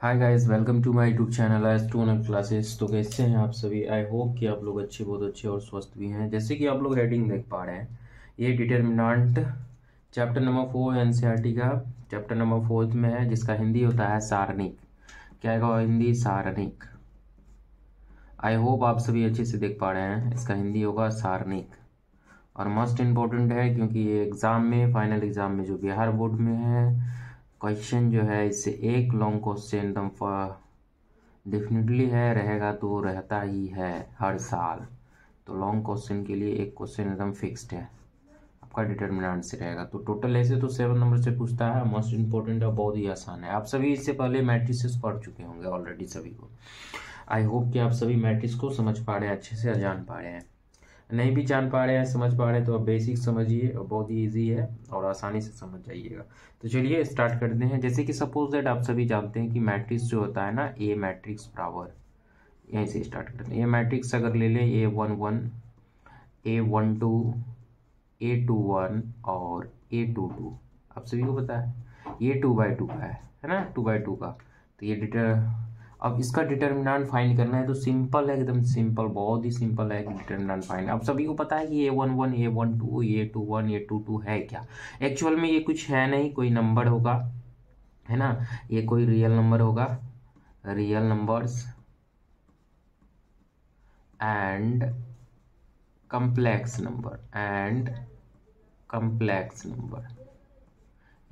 Hi guys, welcome to my YouTube channel astronaut classes. तो कैसे हैं आप सभी? आई होप कि आप लोग अच्छे, बहुत अच्छे और स्वस्थ भी हैं। जैसे कि आप लोग हेडिंग देख पा रहे हैं, ये डिटर्मिनेंट चैप्टर नंबर 4 एनसीईआरटी का चैप्टर नंबर 4 में है, जिसका हिंदी होता है सारणिक। क्या है हिंदी? सारणिक। आई होप आप सभी अच्छे से देख पा रहे हैं। इसका हिंदी होगा सारणिक और मस्ट इम्पोर्टेंट है, क्योंकि ये एग्ज़ाम में, फाइनल एग्ज़ाम में जो बिहार बोर्ड में है, क्वेश्चन जो है इससे एक लॉन्ग क्वेश्चन एकदम डेफिनेटली है, रहेगा तो रहता ही है हर साल। तो लॉन्ग क्वेश्चन के लिए एक क्वेश्चन एकदम फिक्स्ड है, आपका डिटर्मिनेंट से रहेगा। तो टोटल ऐसे तो 7 नंबर से पूछता है, मोस्ट इंपॉर्टेंट है, बहुत ही आसान है। आप सभी इससे पहले मैट्रिसेस पढ़ चुके होंगे ऑलरेडी सभी को। आई होप कि आप सभी मैट्रिक्स को समझ पा रहे हैं, अच्छे से जान पा रहे हैं। नहीं भी जान पा रहे हैं, समझ पा रहे हैं, तो आप बेसिक समझिए और बहुत ही ईजी है और आसानी से समझ जाइएगा। तो चलिए स्टार्ट करते हैं। जैसे कि सपोज दैट आप सभी जानते हैं कि मैट्रिक्स जो होता है ना, ए मैट्रिक्स बराबर, यहीं से स्टार्ट करते हैं। ए मैट्रिक्स अगर ले लें, A11, A12, A21 और A22, आप सभी को पता है ये 2/2 का है ना, 2/2 का। तो ये अब इसका डिटर्मिनेंट फाइंड करना है, तो सिंपल है, एकदम सिंपल, बहुत ही सिंपल है कि डिटर्मिनेंट फाइंड। अब सभी को पता है कि A11, A12, A21, A22 है क्या। एक्चुअल में ये कुछ है नहीं, कोई नंबर होगा, है ना। ये कोई रियल नंबर होगा, real numbers and complex number,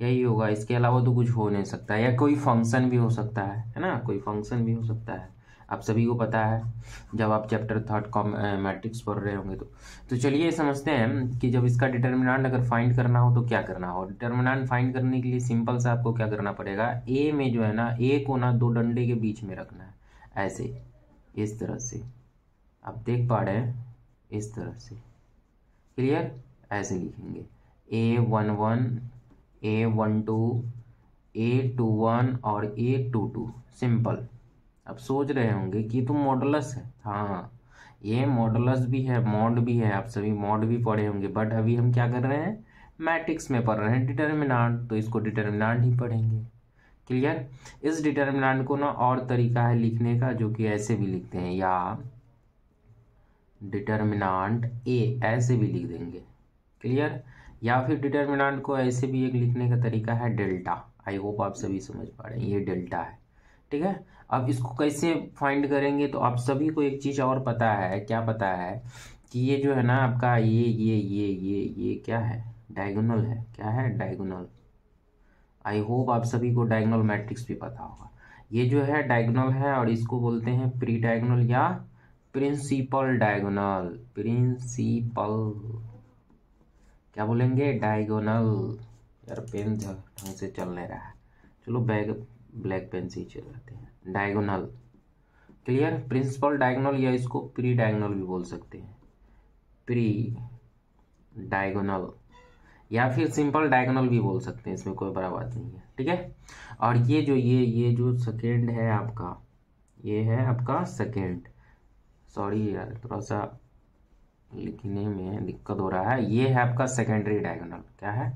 यही होगा। इसके अलावा तो कुछ हो नहीं सकता। या कोई फंक्शन भी हो सकता है ना, कोई फंक्शन भी हो सकता है। आप सभी को पता है, जब आप चैप्टर 3 का मैट्रिक्स पढ़ रहे होंगे तो चलिए समझते हैं कि जब इसका डिटर्मिनेंट अगर फाइंड करना हो तो क्या करना हो। डिटर्मिनेंट फाइंड करने के लिए सिंपल सा आपको क्या करना पड़ेगा, ए में जो है ना, ए को ना दो डंडे के बीच में रखना है, ऐसे, इस तरह से। आप देख पा रहे हैं, इस तरह से, क्लियर। ऐसे लिखेंगे A11, A12, A21 और A22, सिंपल। अब सोच रहे होंगे कि तो मॉडुलस है। हाँ, ये मॉडुलस भी है, मॉड भी है, आप सभी मॉड भी पढ़े होंगे, बट अभी हम क्या कर रहे हैं, मैट्रिक्स में पढ़ रहे हैं डिटर्मिनेंट, तो इसको डिटर्मिनेंट ही पढ़ेंगे, क्लियर। इस डिटर्मिनेंट को ना और तरीका है लिखने का, जो कि ऐसे भी लिखते हैं, या डिटर्मिनेंट ए ऐसे भी लिख देंगे, क्लियर। या फिर डिटर्मिनेंट को ऐसे भी एक लिखने का तरीका है, डेल्टा। आई होप आप सभी समझ पा रहे हैं, ये डेल्टा है, ठीक है। अब इसको कैसे फाइंड करेंगे, तो आप सभी को एक चीज़ और पता है, क्या पता है कि ये जो है ना आपका, ये क्या है, डायगोनल है। क्या है? डायगोनल। आई होप आप सभी को डायगोनल मैट्रिक्स भी पता होगा। ये जो है डायगोनल है, और इसको बोलते हैं प्री डायगोनल या प्रिंसिपल डायगोनल। प्रिंसिपल, क्या बोलेंगे, डायगोनल। यार पेन ढंग से चल नहीं रहा है, चलो ब्लैक पेन से ही चल जाते हैं। Diagonal, clear. प्रिंसिपल डायगोनल, या इसको प्री डायगोनल भी बोल सकते हैं, प्री डायगोनल, या फिर सिंपल डायगोनल भी बोल सकते हैं, इसमें कोई बड़ा बात नहीं है, ठीक है। और ये जो सेकेंड है आपका, ये है आपका सेकेंड, सॉरी यार थोड़ा सा लिखने में दिक्कत हो रहा है। ये है आपका सेकेंडरी डायगोनल। क्या है?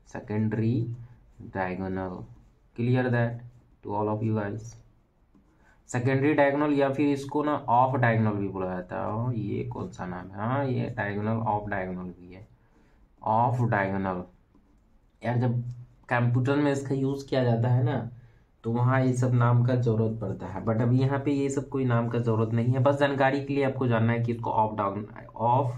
Secondary diagonal, clear that to all of you guys. Secondary diagonal, या फिर इसको ना ऑफ डायगोनल भी बोला जाता है। ये कौन सा नाम है? हाँ, ये डायगोनल, ऑफ डायगोनल भी है, ऑफ डायगोनल। यार जब कंप्यूटर में इसका यूज़ किया जाता है ना, तो वहाँ ये सब नाम का ज़रूरत पड़ता है, बट अभी यहाँ पे ये सब कोई नाम का ज़रूरत नहीं है। बस जानकारी के लिए आपको जानना है कि इसको ऑफ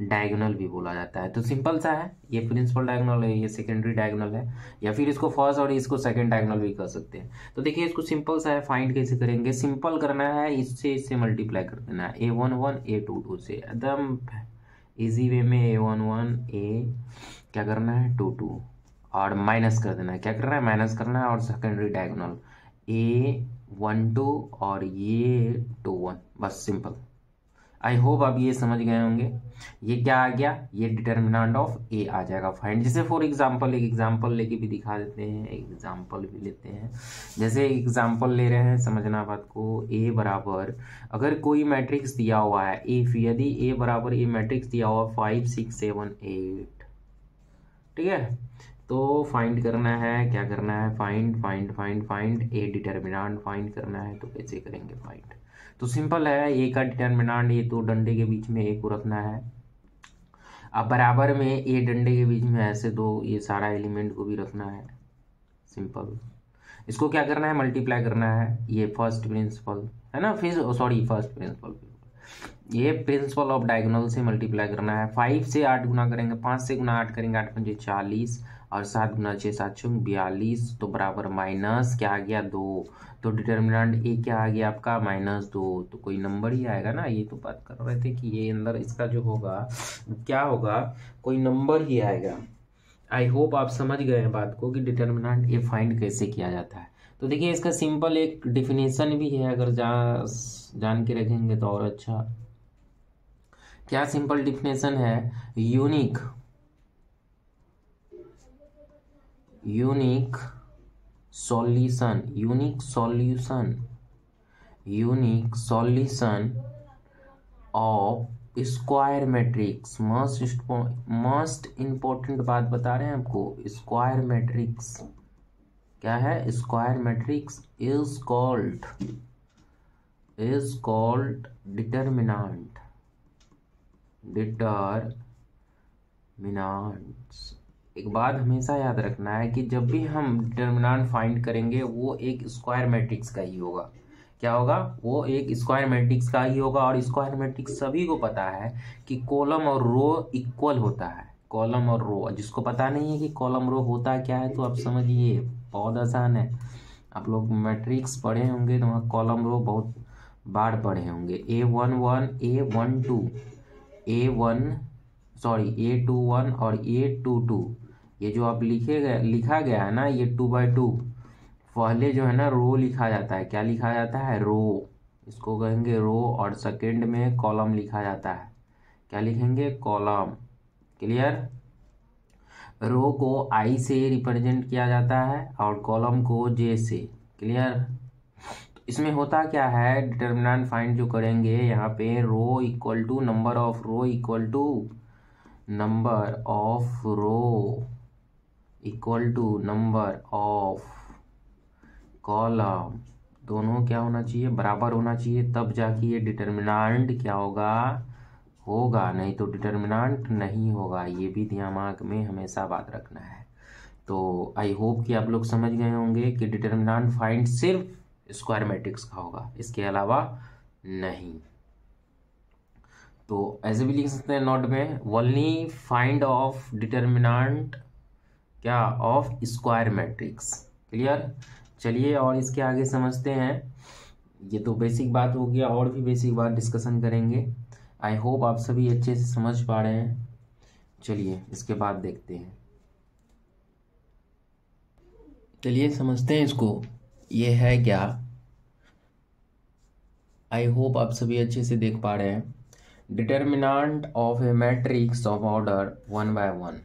डायगोनल भी बोला जाता है। तो सिंपल सा है, ये प्रिंसिपल डायगोनल है, ये सेकेंडरी डायगोनल है, या फिर इसको फर्स्ट और इसको सेकंड डायगोनल भी कर सकते हैं। तो देखिए इसको सिंपल सा है, फाइंड कैसे करेंगे, सिंपल करना है, इससे मल्टीप्लाई कर देना है, A11 A22 से, एकदम इजी वे में। A11 A क्या करना है, 22, और माइनस कर देना है। क्या करना है? माइनस करना है। और सेकेंडरी डायगोनल A12 और ये 21, बस सिंपल। आई होप आप ये समझ गए होंगे। ये क्या आ गया, ये डिटर्मिनेंट ऑफ ए आ जाएगा फाइंड। जैसे फॉर एग्जांपल, एक एग्जांपल लेके भी दिखा देते हैं, एक एग्जांपल भी लेते हैं। जैसे एग्जांपल ले रहे हैं, समझना बात को। ए बराबर, अगर कोई मैट्रिक्स दिया हुआ है, ए यदि ए बराबर ए मैट्रिक्स दिया हुआ 5 6 7 8, ठीक है। तो फाइंड करना है, क्या करना है, फाइंड ए डिटर्मिनेंट फाइंड करना है। तो कैसे करेंगे फाइंड? तो सिंपल है, ए का डिटर्मिनेंट ये तो डंडे के बीच में ए को रखना है, अब बराबर में ए डंडे के बीच में ऐसे दो ये सारा एलिमेंट को भी रखना है। सिंपल, इसको क्या करना है, मल्टीप्लाई करना है। ये फर्स्ट प्रिंसिपल है ना, फिर सॉरी फर्स्ट प्रिंसिपल, ये प्रिंसिपल ऑफ डायगोनल से मल्टीप्लाई करना है। 5 से 8 गुना करेंगे, 5 से गुना 8 करेंगे, 8 पंजे 40 और 7 गुना 6 7 छः 42, तो बराबर माइनस क्या आ गया 2। तो डिटर्मिनेंट ए क्या आ गया आपका -2, तो कोई नंबर ही आएगा ना। ये तो बात कर रहे थे कि ये अंदर इसका जो होगा क्या होगा, कोई नंबर ही आएगा। आई होप आप समझ गए हैं बात को कि डिटर्मिनेंट ए फाइंड कैसे किया जाता है। तो देखिए इसका सिंपल एक डिफिनेशन भी है, अगर जान के रखेंगे तो और अच्छा। क्या सिंपल डिफिनेशन है, unique solution of square matrix. Must important बात बता रहे हैं आपको, स्क्वायर मैट्रिक्स क्या है, square matrix is called determinant. एक बात हमेशा याद रखना है कि जब भी हम डिटर्मिनेंट फाइंड करेंगे वो एक स्क्वायर मैट्रिक्स का ही होगा। क्या होगा, वो एक स्क्वायर मैट्रिक्स का ही होगा। और स्क्वायर मैट्रिक्स सभी को पता है कि कॉलम और रो इक्वल होता है। कॉलम और रो, जिसको पता नहीं है कि कॉलम रो होता क्या है तो आप समझिए बहुत आसान है। आप लोग मैट्रिक्स पढ़े होंगे तो वहाँ कॉलम रो बहुत बार पढ़े होंगे। A11 A12 A21 और A22, ये जो आप लिखा गया है ना, ये 2/2 पहले जो है ना रो लिखा जाता है। क्या लिखा जाता है, रो, इसको कहेंगे रो। और सेकंड में कॉलम लिखा जाता है, क्या लिखेंगे, कॉलम। क्लियर? रो को आई से रिप्रेजेंट किया जाता है और कॉलम को जे से। क्लियर? इसमें होता क्या है, डिटर्मिनेंट फाइंड जो करेंगे यहाँ पे, row equal to number of row equal to number of column, दोनों क्या होना चाहिए, बराबर होना चाहिए, तब जाके ये डिटर्मिनेंट क्या होगा, नहीं तो डिटर्मिनेंट नहीं होगा। ये भी दिमाग में हमेशा बात रखना है। तो आई होप कि आप लोग समझ गए होंगे कि डिटर्मिनेंट फाइंड सिर्फ स्क्वायर मैट्रिक्स का होगा, इसके अलावा नहीं। तो ऐसे भी लिख सकते हैं नोट में, ओनली फाइंड ऑफ डिटर्मिनेंट क्या, ऑफ स्क्वायर मैट्रिक्स। क्लियर? चलिए और इसके आगे समझते हैं। ये तो बेसिक बात हो गया, और भी बेसिक बात डिस्कशन करेंगे। आई होप आप सभी अच्छे से समझ पा रहे हैं। चलिए इसके बाद देखते हैं, चलिए समझते हैं इसको। ये है क्या, आई होप आप सभी अच्छे से देख पा रहे हैं। Determinant of A matrix of order 1 by 1।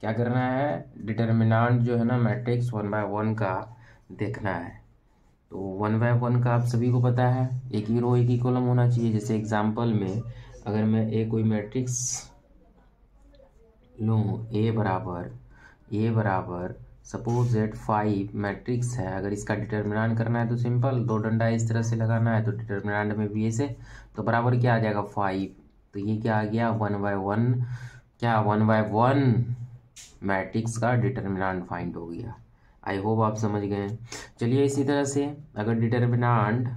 क्या करना है, डिटर्मिनेंट जो है ना मैट्रिक्स 1 by 1 का देखना है। तो 1 by 1 का आप सभी को पता है, एक ही रो एक ही कॉलम होना चाहिए। जैसे एग्जांपल में अगर मैं कोई मैट्रिक्स लूँ, ए बराबर सपोज दैट 5 मैट्रिक्स है। अगर इसका डिटर्मिनेंट करना है तो सिंपल, दो डंडा इस तरह से लगाना है, तो डिटर्मिनेंट में भी ऐसे, तो बराबर क्या आ जाएगा 5। तो ये क्या आ गया 1 by 1, क्या 1 by 1 मैट्रिक्स का डिटर्मिनेंट फाइंड हो गया। आई होप आप समझ गए। चलिए इसी तरह से अगर determinant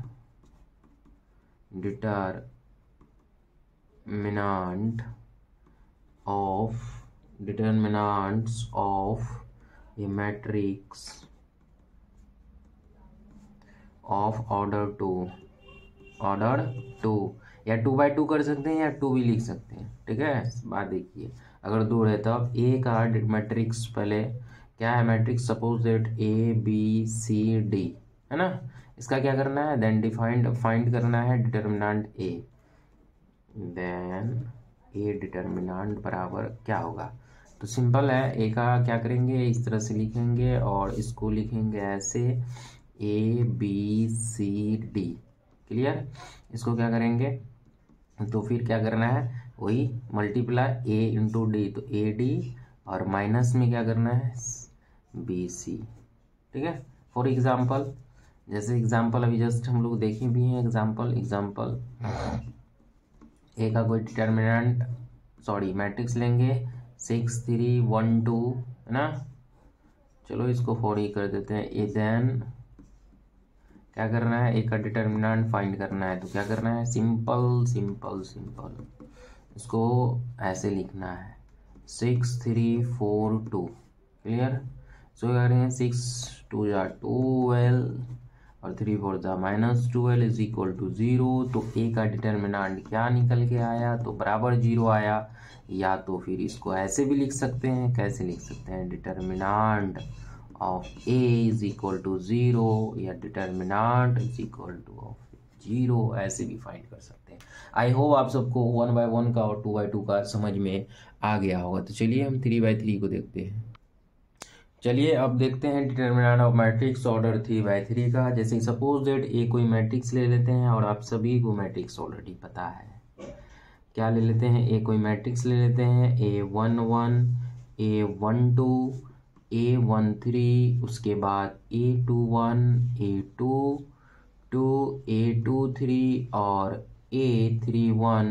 determinants of A matrix of order 2 या 2 by 2 कर सकते हैं या 2 भी लिख सकते हैं। ठीक है, बात देखिए, अगर 2 है तब ए का मैट्रिक्स पहले क्या है, मैट्रिक्स सपोज दैट ABCD है ना। इसका क्या करना है, देन फाइंड करना है determinant A. Then A determinant बराबर क्या होगा, तो सिंपल है, ए का क्या करेंगे, इस तरह से लिखेंगे और इसको लिखेंगे ऐसे ABCD। क्लियर? इसको क्या करेंगे, तो फिर क्या करना है, वही मल्टीप्लाई A इंटू डी, तो AD और माइनस में क्या करना है, BC। ठीक है, फॉर एग्जाम्पल, जैसे एग्जाम्पल अभी जस्ट हम लोग देखे भी हैं, एग्जाम्पल ए का कोई डिटर्मिनेंट मैट्रिक्स लेंगे 6 3 1 2, है ना। चलो इसको 4 ही कर देते हैं। ए देन क्या करना है, ए का डिटर्मिनेंट फाइंड करना है, तो क्या करना है, सिंपल इसको ऐसे लिखना है 6 3 4 2। क्लियर। सो क्या करेंगे, 6 2 12 और 3 4 -12 इज इक्वल टू 0। तो ए का डिटर्मिनेंट क्या निकल के आया, तो बराबर 0 आया। या तो फिर इसको ऐसे भी लिख सकते हैं, कैसे लिख सकते हैं, determinant of A is equal to 0 या determinant is equal to of 0, ऐसे भी फाइंड कर सकते हैं। आई होप आप सबको 1 by 1 का और 2 by 2 का समझ में आ गया होगा। तो चलिए हम 3 by 3 को देखते हैं। चलिए अब देखते हैं determinant of matrix order 3 by 3 का। जैसे सपोज दैट ए कोई मैट्रिक्स ले लेते हैं, और आप सभी को मैट्रिक्स ऑलरेडी पता है। क्या ले लेते हैं, ए कोई मैट्रिक्स ले लेते हैं, A11 A12 A13, उसके बाद A21 A22 A23 और A31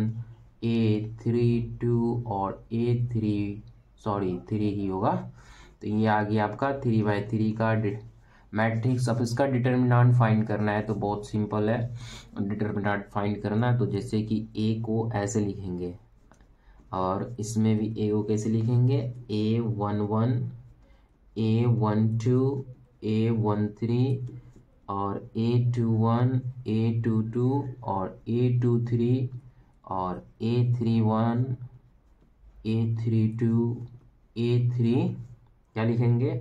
A32 और A3 ही होगा। तो ये आ गया आपका 3 by 3 का मैट्रिक्स। अब इसका डिटर्मिनेंट फाइंड करना है, तो बहुत सिंपल है डिटर्मिनेंट फाइंड करना। तो जैसे कि ए को ऐसे लिखेंगे, और इसमें भी ए को कैसे लिखेंगे, A11 A12 A13 और A21 A22 और A23 और A31 A32 A3 क्या लिखेंगे,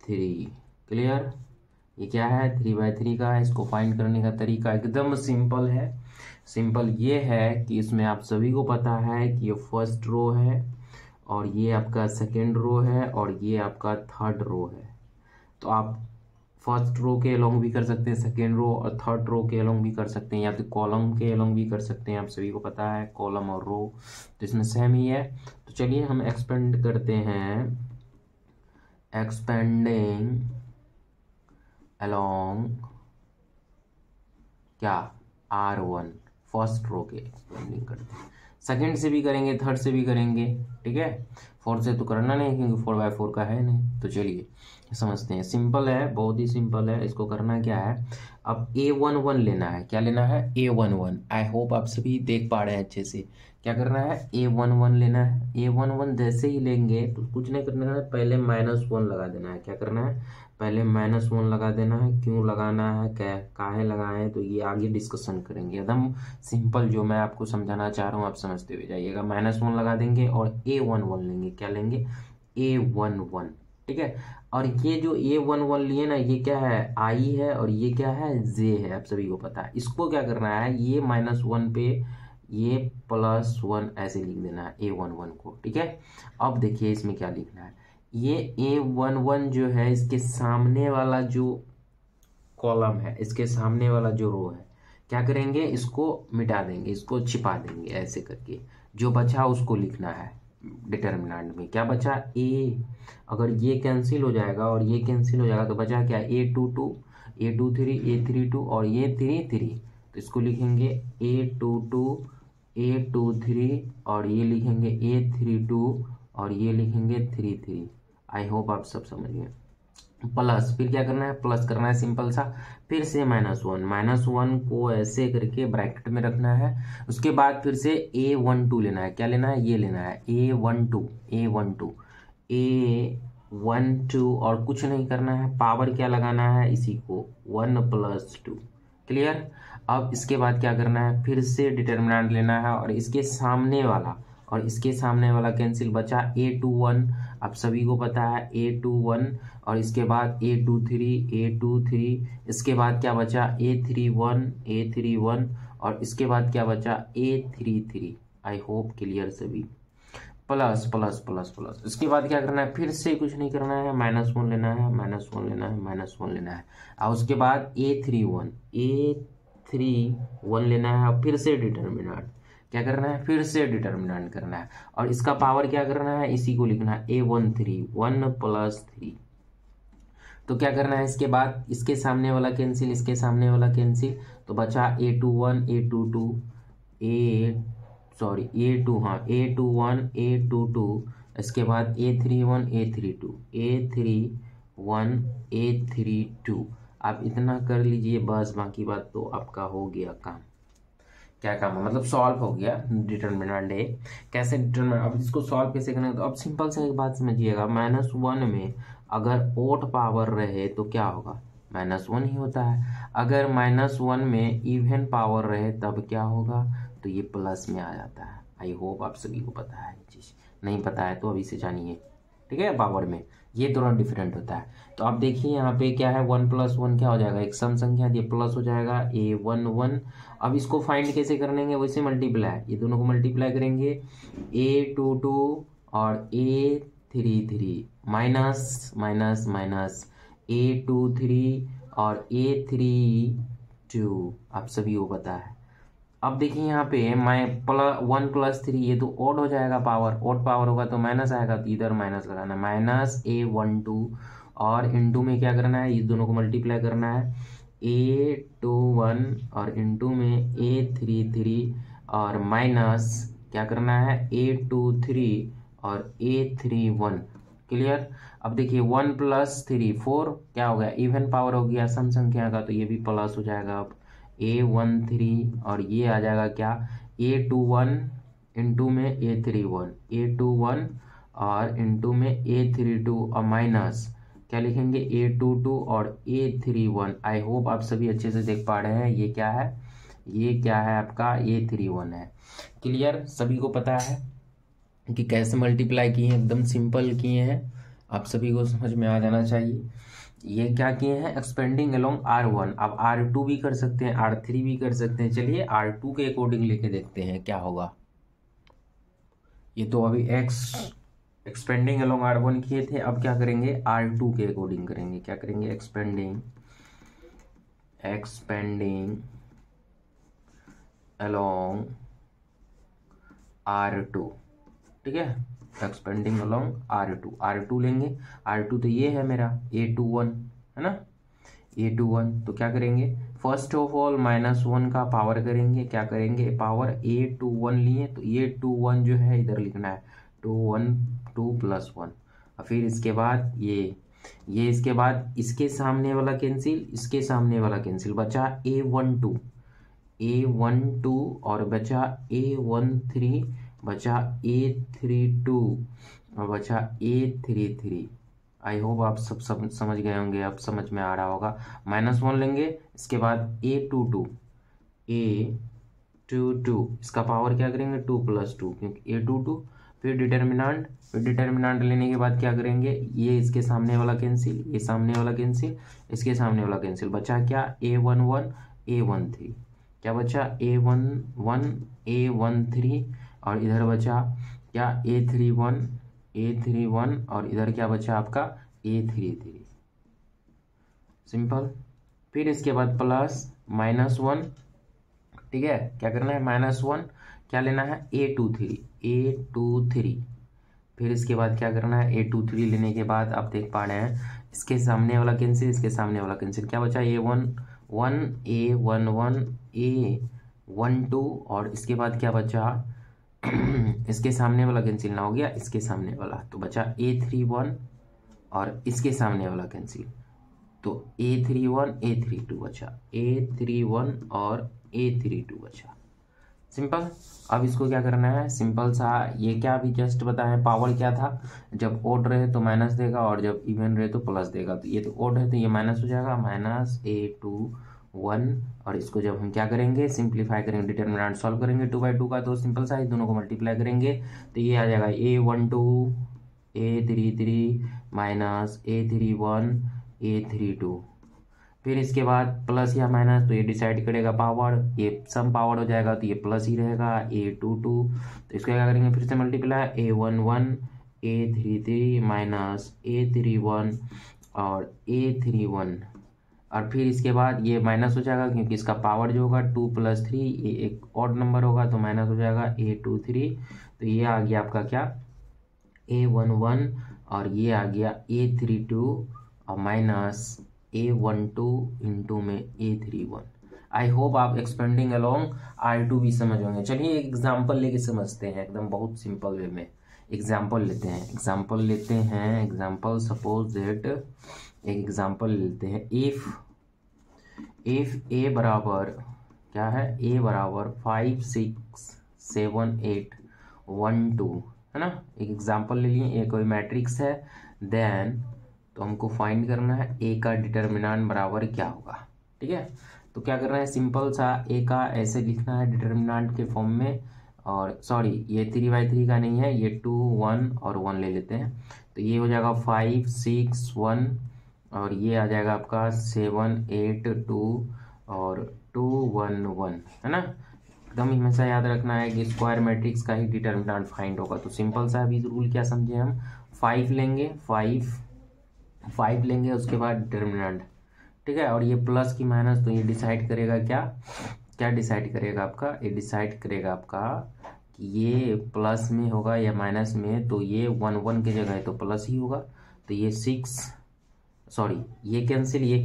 3। क्लियर। ये क्या है, 3 by 3 का है। इसको फाइंड करने का तरीका एकदम सिंपल है। सिंपल ये है कि इसमें आप सभी को पता है कि ये फर्स्ट रो है, और ये आपका सेकेंड रो है, और ये आपका थर्ड रो है। तो आप फर्स्ट रो के अलोंग भी कर सकते हैं, सेकेंड रो और थर्ड रो के अलोंग भी कर सकते हैं, या फिर कॉलम के अलोंग भी कर सकते हैं। आप सभी को पता है कॉलम और रो, तो इसमें सेम ही है। तो चलिए हम एक्सपेंड करते हैं, एक्सपेंडिंग अलोंग क्या, R1 फर्स्ट रो के एक्सपेंडिंग करते हैं। सेकंड से भी करेंगे, थर्ड से भी करेंगे, ठीक है। फोर्थ से तो करना नहीं, क्योंकि 4 by 4 का है नहीं। तो चलिए समझते हैं, सिंपल है, बहुत ही सिंपल है। इसको करना क्या है, अब A11 लेना है। क्या लेना है, A11। आई होप आप सभी देख पा रहे हैं अच्छे से। क्या करना है, A11 लेना है। A11 जैसे ही लेंगे तो कुछ नहीं करना है, पहले -1 लगा देना है। क्या करना है, पहले -1 लगा देना है। क्यों लगाना है, क्या काहे लगाए, तो ये आगे डिस्कशन करेंगे। एकदम सिंपल जो मैं आपको समझाना चाह रहा हूँ, आप समझते हुए जाइएगा। -1 लगा देंगे और A11 लेंगे। क्या लेंगे, A11, ठीक है। और ये जो A11 लिए ना, ये क्या है, आई है, और ये क्या है, जे है, आप सभी को पता है। इसको क्या करना है, ये -1 पे ये +1 ऐसे लिख देना है A11 को, ठीक है। अब देखिए इसमें क्या लिखना है, ये A11 जो है, इसके सामने वाला जो कॉलम है, इसके सामने वाला जो रो है, क्या करेंगे, इसको मिटा देंगे, इसको छिपा देंगे ऐसे करके। जो बचा उसको लिखना है डिटर्मिनेंट में। क्या बचा, ए, अगर ये कैंसिल हो जाएगा और ये कैंसिल हो जाएगा तो बचा क्या, A22 A23 A32 और ये 3 तो इसको लिखेंगे A22 A23 और ये लिखेंगे A32 और ये लिखेंगे 3। आई होप आप सब समझ गए। प्लस, फिर क्या करना है, प्लस करना है, सिंपल सा। फिर से -1 को ऐसे करके ब्रैकेट में रखना है। उसके बाद फिर से A12 लेना है। क्या लेना है, ये लेना है A12 और कुछ नहीं करना है, पावर क्या लगाना है, इसी को 1 + 2। क्लियर। अब इसके बाद क्या करना है, फिर से डिटर्मिनेंट लेना है, और इसके सामने वाला और इसके सामने वाला कैंसिल, बचा A21। आप सभी को पता है A21, और इसके बाद A23 इसके बाद क्या बचा, A31 और इसके बाद क्या बचा, A33। आई होप क्लियर सभी। प्लस प्लस प्लस प्लस, इसके बाद क्या करना है, फिर से कुछ नहीं करना है, -1 लेना है, -1 लेना है, -1 लेना है, और उसके बाद A31 लेना है, और फिर से डिटर्मिनेंट। क्या करना है, फिर से डिटर्मिनेंट करना है और इसका पावर क्या करना है, इसी को लिखना है A13 1 + 3। तो क्या करना है, इसके बाद इसके सामने वाला कैंसिल, इसके सामने वाला कैंसिल, तो बचा A21 A22 A2 हाँ A21 A22, इसके बाद A31 A32 A31 A32। आप इतना कर लीजिए बस, बाकी बात तो आपका हो गया काम। क्या काम है, मतलब सॉल्व हो गया डिटर्मिनेंट ए। कैसे डिटर्मिनेंट, अब इसको सॉल्व कैसे करना है, तो अब सिंपल से एक बात समझिएगा, -1 में अगर ओड पावर रहे तो क्या होगा, -1 ही होता है। अगर -1 में इवन पावर रहे तब क्या होगा, तो ये प्लस में आ जाता है। आई होप आप सभी को पता है ये चीज़, नहीं पता है तो अभी से जानिए, ठीक है। पावर में ये थोड़ा डिफरेंट होता है। तो आप देखिए यहाँ पे क्या है, 1 + 1 क्या हो जाएगा, एक सम संख्या, ये प्लस हो जाएगा A11। अब इसको फाइंड कैसे करेंगे, वैसे मल्टीप्लाई, ये दोनों को मल्टीप्लाई करेंगे, A22 और A33 minus minus minus A23 और A32, आप सभी को पता है। अब देखिए यहाँ पे +1 + 3, ये तो ओड हो जाएगा, पावर ओड पावर होगा तो माइनस आएगा, तो इधर माइनस लगाना, -A12 और इनटू में क्या करना है, इस दोनों को मल्टीप्लाई करना है, A21 और इनटू में A33 और माइनस क्या करना है, A23 और A31। क्लियर। अब देखिए 1 + 3 4, क्या हो गया, इवन पावर हो गया सम संख्या का, तो ये भी प्लस हो जाएगा। अब A13 और ये आ जाएगा क्या, A21 इनटू में A31 A21 और इनटू में A32 और माइनस क्या लिखेंगे, A22 और A31। आई होप आप सभी अच्छे से देख पा रहे हैं, ये क्या है, ये क्या है आपका A31 है। क्लियर, सभी को पता है कि कैसे मल्टीप्लाई किए हैं, एकदम सिंपल किए हैं, आप सभी को समझ में आ जाना चाहिए। ये क्या किए हैं, एक्सपेंडिंग अलोंग R1, अब R2 भी कर सकते हैं, R3 भी कर सकते हैं। चलिए R2 के अकॉर्डिंग लेके देखते हैं क्या होगा। ये तो अभी एक्सपेंडिंग अलोंग R1 किए थे, अब क्या करेंगे, R2 के अकॉर्डिंग करेंगे। क्या करेंगे, एक्सपेंडिंग अलोंग R2, ठीक है, एक्सपेंडिंग अलोंग R2 लेंगे। R2 तो ये है मेरा A21 है ना, A21। तो क्या करेंगे, फर्स्ट ऑफ ऑल -1 का पावर करेंगे, क्या करेंगे, पावर A21 लिए, तो A21 जो है इधर लिखना है 2 + 1। और फिर इसके बाद ये इसके बाद इसके सामने वाला कैंसिल, इसके सामने वाला कैंसिल, बचा A12 और बचा A13, बचा A32 और बचा A33। आई होप आप सब समझ गए होंगे, अब समझ में आ रहा होगा। -1 लेंगे, इसके बाद A22 इसका पावर क्या करेंगे, 2 + 2, क्योंकि A22, फिर डिटर्मिनेंट लेने के बाद क्या करेंगे, ये इसके सामने वाला कैंसिल, ये सामने वाला कैंसिल, इसके सामने वाला कैंसिल, बचा क्या, A11 A13, क्या बचा, A11 A13 और इधर बचा क्या, A31 और इधर क्या बचा आपका A33। सिंपल। फिर इसके बाद प्लस -1, ठीक है, क्या करना है, -1 क्या लेना है, A23। फिर इसके बाद क्या करना है, A23 लेने के बाद आप देख पा रहे हैं, इसके सामने वाला कैंसिल, इसके सामने वाला कैंसिल, क्या बचा, A11 A11 A12 और इसके बाद क्या बचा इसके सामने वाला कैंसिल ना हो गया, इसके सामने वाला, तो बचा A31 और इसके सामने वाला कैंसिल, तो A31 A32 बचा, A31 और A32 बचा। सिंपल। अब इसको क्या करना है, सिंपल सा, ये क्या अभी जस्ट बताएं, पावर क्या था, जब ओड रहे तो माइनस देगा और जब इवन रहे तो प्लस देगा। तो ये तो ओड है तो ये माइनस हो जाएगा, -A21 और इसको जब हम क्या करेंगे, सिंप्लीफाई करेंगे, डिटर्मिनेंट सॉल्व करेंगे 2/2 का, तो सिंपल सा, दोनों को मल्टीप्लाई करेंगे तो ये आ जाएगा A12 A33 -A31 A32। फिर इसके बाद प्लस या माइनस तो ये डिसाइड करेगा पावर, ये सम पावर हो जाएगा तो ये प्लस ही रहेगा A22। तो इसको क्या करेंगे, फिर से मल्टीप्लाई, A11 A33 -A31 और A31 और फिर इसके बाद ये माइनस हो जाएगा क्योंकि इसका पावर जो होगा 2+3, ये एक ऑड नंबर होगा तो माइनस हो जाएगा A23। तो ये आ गया आपका क्या A11 और ये आ गया A32 और माइनस A12 इंटू में A31। आई होप आप एक्सपेंडिंग अलोंग R2 भी समझ होंगे। चलिए एक एग्जाम्पल लेके समझते हैं एकदम बहुत सिंपल वे में। एग्जाम्पल लेते हैं एग्जाम्पल सपोज दैट एक एग्जाम्पल लेते हैं। इफ ए बराबर क्या है, ए बराबर 5 6 7 8 1 2 है ना। एक एग्जाम्पल ले लिए, ये कोई मैट्रिक्स है। देन तो हमको फाइंड करना है ए का डिटर्मिनेंट बराबर क्या होगा। ठीक है, तो क्या कर रहे हैं, सिंपल सा ए का ऐसे लिखना है डिटर्मिनेंट के फॉर्म में। और सॉरी ये 3/3 का नहीं है, ये 2 1 और 1 ले लेते हैं। तो ये हो जाएगा 5 6 1 और ये आ जाएगा आपका 7 8 2 और 2 1 1 है ना। एकदम हमेशा याद रखना है कि स्क्वायर मैट्रिक्स का ही डिटर्मिनेंट फाइंड होगा। तो सिंपल सा अभी रूल क्या समझे हम, 5 लेंगे, 5 लेंगे उसके बाद डिटर्मिनेंट। ठीक है, और ये प्लस की माइनस, तो ये डिसाइड करेगा क्या डिसाइड करेगा आपका, ये डिसाइड करेगा आपका कि ये प्लस में होगा या माइनस में। तो ये 1 1 की जगह है तो प्लस ही होगा। तो ये 6 सॉरी ये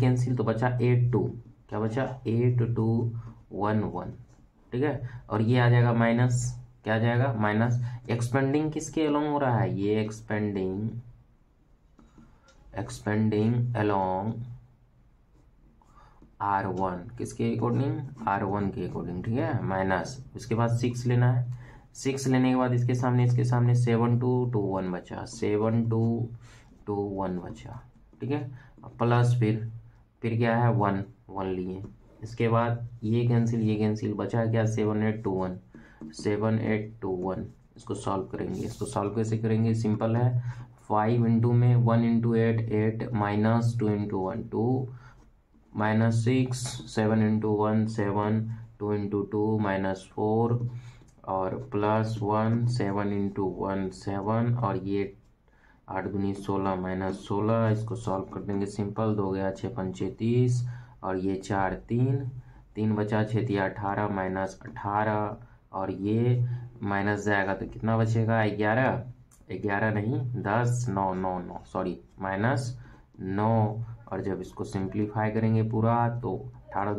कैंसिल तो बचा 8 2, क्या बचा 8 2 1 1। ठीक है, और ये आ जाएगा माइनस, क्या आ जाएगा माइनस। एक्सपेंडिंग किसके अलोंग हो रहा है, ये एक्सपेंडिंग अलोंग R1, किसके अकॉर्डिंग, R1 के अकॉर्डिंग। ठीक है, माइनस उसके बाद 6 लेना है। 6 लेने के बाद इसके सामने 7 2 2 1 बचा, 7 2 2 1 बचा। ठीक है, प्लस फिर क्या है 1 1 लिए। इसके बाद ये कैंसिल बचा क्या 7 8 2 1 7 8 2 1। इसको सॉल्व करेंगे, इसको सॉल्व कैसे करेंगे, सिंपल है। 5 इंटू में 1 into 8 8 minus 2 into 1 2 minus 6 7 into 1 7 2 into 2 minus 4 और प्लस 1 7 इंटू 1 7 और ये 8 दूनी 16 माइनस 16। इसको सॉल्व कर देंगे सिंपल, 2 गया 6 5 30 और ये 4 3 बचा 6 3 18 माइनस 18 और ये माइनस जाएगा तो कितना बचेगा 11 नहीं 10 9 9 9 सॉरी माइनस 9। और जब इसको सिंप्लीफाई करेंगे पूरा तो 18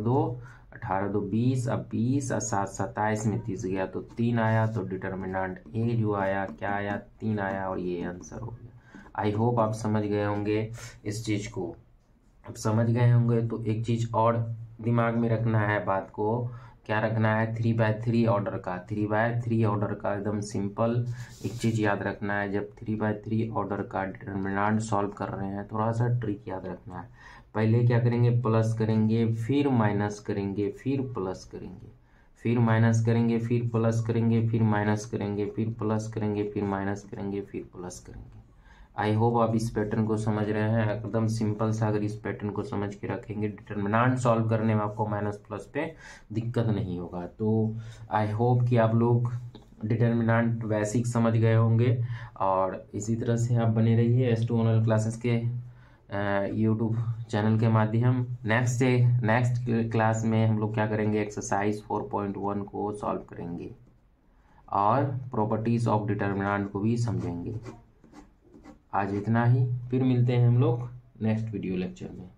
2 20, अब 20 और 7 27 में 30 गया तो 3 आया। तो डिटर्मिनेंट ए जो आया क्या आया 3 आया और ये आंसर हो गया। आई होप आप समझ गए होंगे इस चीज़ को। अब समझ गए होंगे तो एक चीज़ और दिमाग में रखना है, बात को क्या रखना है, 3/3 ऑर्डर का 3/3 ऑर्डर का एकदम सिंपल एक चीज़ याद रखना है। जब 3/3 ऑर्डर का डिटर्मिनेंट सॉल्व कर रहे हैं थोड़ा सा ट्रिक याद रखना है। पहले क्या करेंगे, प्लस करेंगे, फिर माइनस करेंगे, फिर प्लस करेंगे, फिर माइनस करेंगे, फिर प्लस करेंगे, फिर माइनस करेंगे, फिर प्लस करेंगे, फिर माइनस करेंगे, फिर प्लस करेंगे। आई होप आप इस पैटर्न को समझ रहे हैं। एकदम सिंपल सा अगर इस पैटर्न को समझ के रखेंगे डिटर्मिनेंट सॉल्व करने में आपको माइनस प्लस पे दिक्कत नहीं होगा। तो आई होप कि आप लोग डिटर्मिनेंट बेसिक समझ गए होंगे और इसी तरह से आप बने रहिए S2 ऑनलाइन क्लासेस के यूट्यूब चैनल के माध्यम। नेक्स्ट क्लास में हम लोग क्या करेंगे, एक्सरसाइज 4.1 को सॉल्व करेंगे और प्रॉपर्टीज ऑफ डिटर्मिनेंट को भी समझेंगे। आज इतना ही, फिर मिलते हैं हम लोग नेक्स्ट वीडियो लेक्चर में।